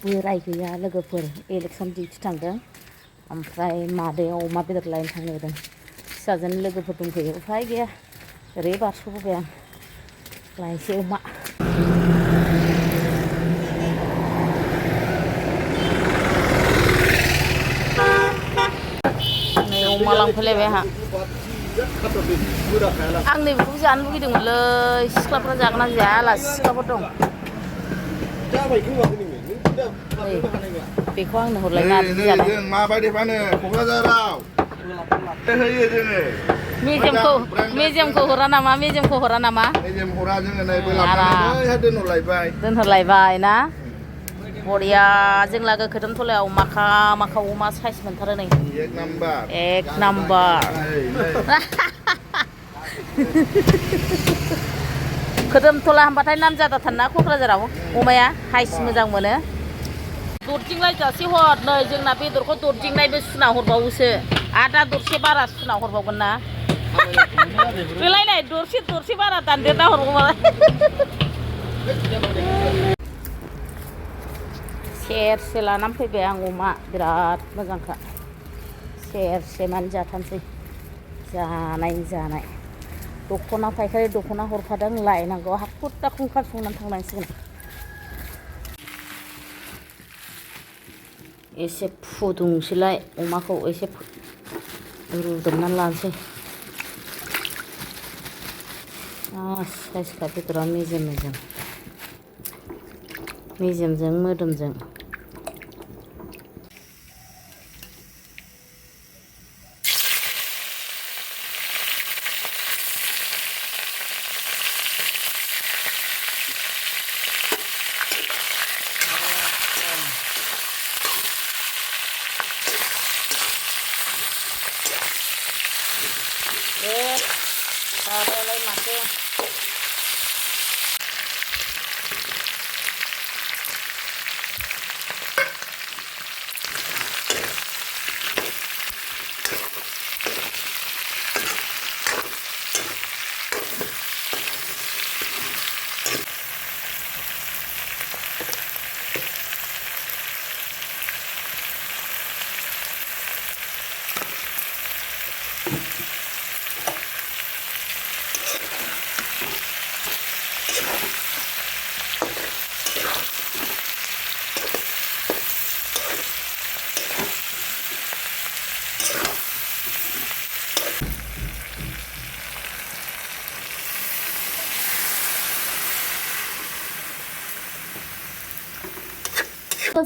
बोराय गैया लोगोफोर इलेक्सन डिउटि थांदों ओमफ्राय मादैयाव अमा बेदर लायनो थांनो फिसाजोन लोगोफोर दंफैयो उफाय गैया ओरै बारस'बोबाय आं लायनोसै अमा नै अमा लांफैलायबाय आंहा आं नैबेखौबो जानो लुगैदोंमोनलै सिख्लाफ्रा जागोन ना जाया आलासि सिख्लाफोर दं बेखौ आंनो हरलाय नारजि जानो माबायदि फानो क'क्राझाराव होयो जोङो मेजेमखौ हरा नामा मेजेम हरा जोङो नै बोलाबनानै दोनहरलायबाय ना बरिया जों लागो खोदोम थलायाव माखा अमा साइज मोनथारो नै एक नाम्बार खोदोमथला होनबाथाय नामजादाथार ना क'क्राझाराव अमाया हाइस मोजां मोनो दरदिंलायजासे हर नै जोंना बेदरखौ दरदिंनायबो सुना हरबावोसो आदा दरसे बारा सुना हरबावगोन ना बेलायनाय दरसे बारा दानदेरना हरबावबाय सेरसे लानानै फैबाय आं अमा बिराद मोजांखा सेरसे माने जाथारनोसै जानाय दख'ना फायखारि दख'ना हरफादों लायनांगौ हाखु दाखु ओंखाम संनानै थांनांसिगोन एसे फुदुंसैलाय अमाखौ एसे रुदबनानै लानोसै साइजखा बेदरा मेजेमजों मोदोमजों सारायालाय माथो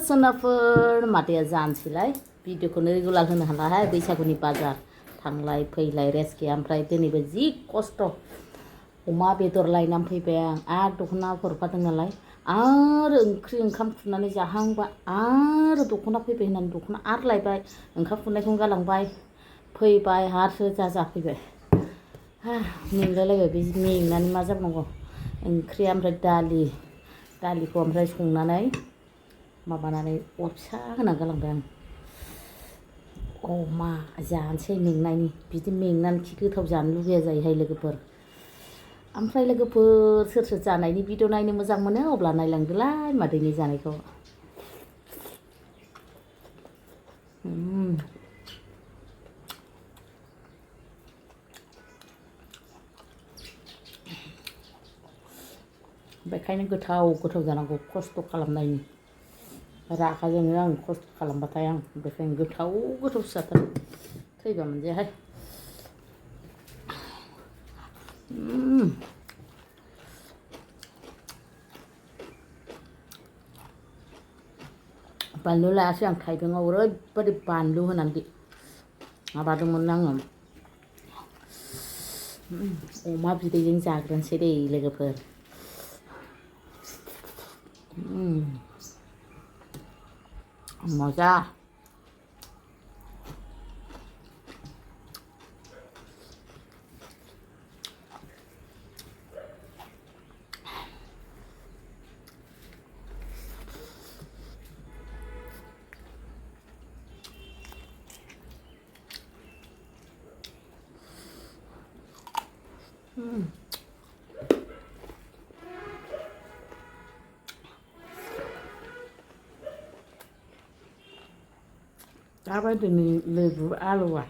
सोनाफोर मादैया जानोसैलाय भिडिअखौनो रेगुलार होनो हालाहाय बैसागुनि बाजार थांलाय फैलाय रेस्ट गैया ओमफ्राय दिनैबो जि खस्थ' अमा बेदर लायनानै फैबाय आं आरो दख'ना हरफादों नालाय आरो ओंख्रि ओंखाम खुरनानै जाहांबा आरो दख'ना फैबाय होननानै दख'ना आरो लायबाय ओंखाम खुरनायखौनो गालांबाय फैबाय आरो जाफैबाय मेंलायलायबाय बे मेंनानै मा जाबावनांगौ ओंख्रिया ओमफ्राय दालिखौ ओमफ्राय संनानै माबानानै अर फिसा होना गालांबाय आं अमा जानोसै मेंनायनि बिदि मेंनानै खि गोथाव जानो लुगैया जायोहाय लोगोफोर ओमफ्राय लोगोफोर सोर जानायनि भिडिअ नायनो मोजां मोनो अब्ला नायलांदोलाय मादैनि जानायखौ बेखायनो गोथाव जानांगौ खस्थ' खालामनायनि रागाजोंनो आं खस्थ' खालामबाथाय आं बेखायनो गोथावसो जाथारो थैबा मोनजायाहाय बानलु लायासै आं थाइबेंआव ओरैबादि बानलु होनानै माबादोंमोन आङो अमा बिदैजों जाग्रोनोसै दे लोगोफोर मजा jabai dengan lebu alu ah.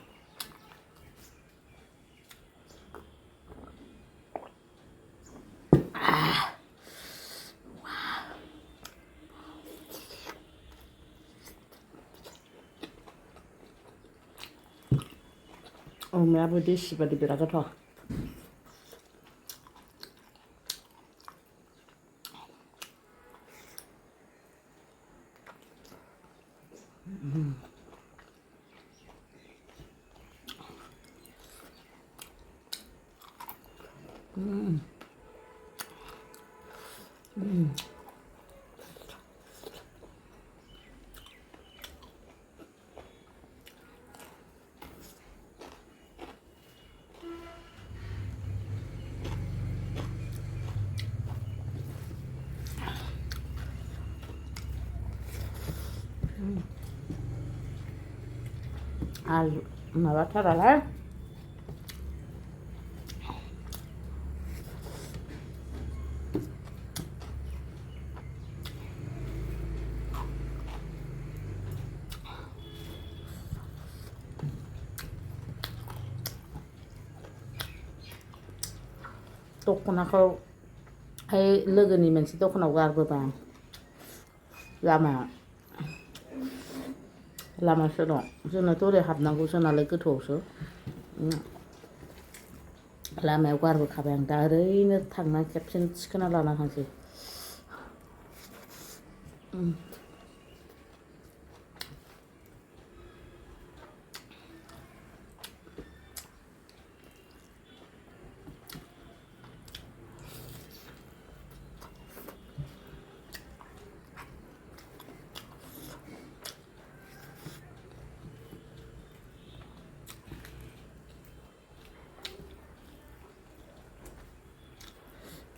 Omnya pedes seperti biar ketok. Alu, malah cara lah. दख'नाखौ लोगोनि मोनसे दखानाव गारबोबाय लामासो दं जोंनाथ' ओरै हाबनांगौ जोंनालाय गोथौआवसो लामायाव गारबोखाबाय आं दा ओरैनो थांना खेबसेनो थिखोना लाना थांसै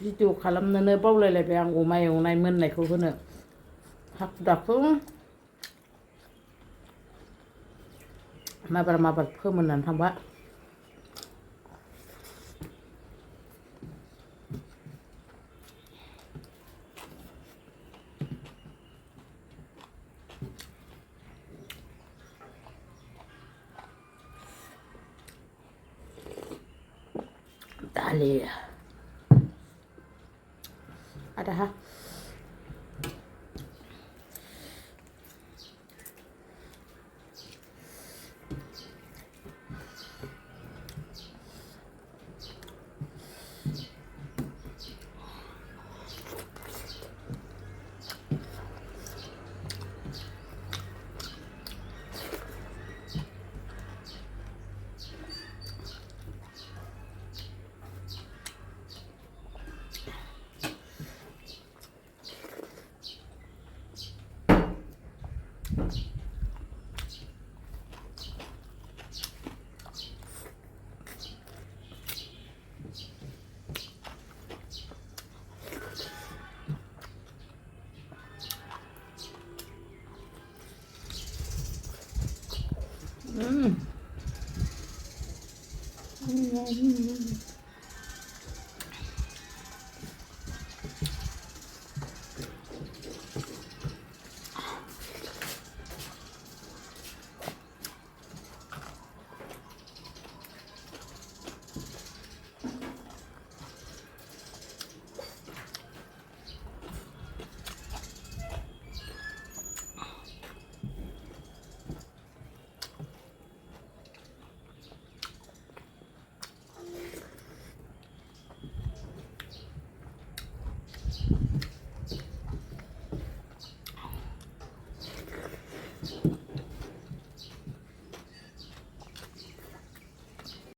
भिडिअ खालामनोनो बावलायलायबाय आं अमा एवनाय मोननायखौ होनो हाखु दाखु माबार फोमोननानै थांबाय दालि ada ha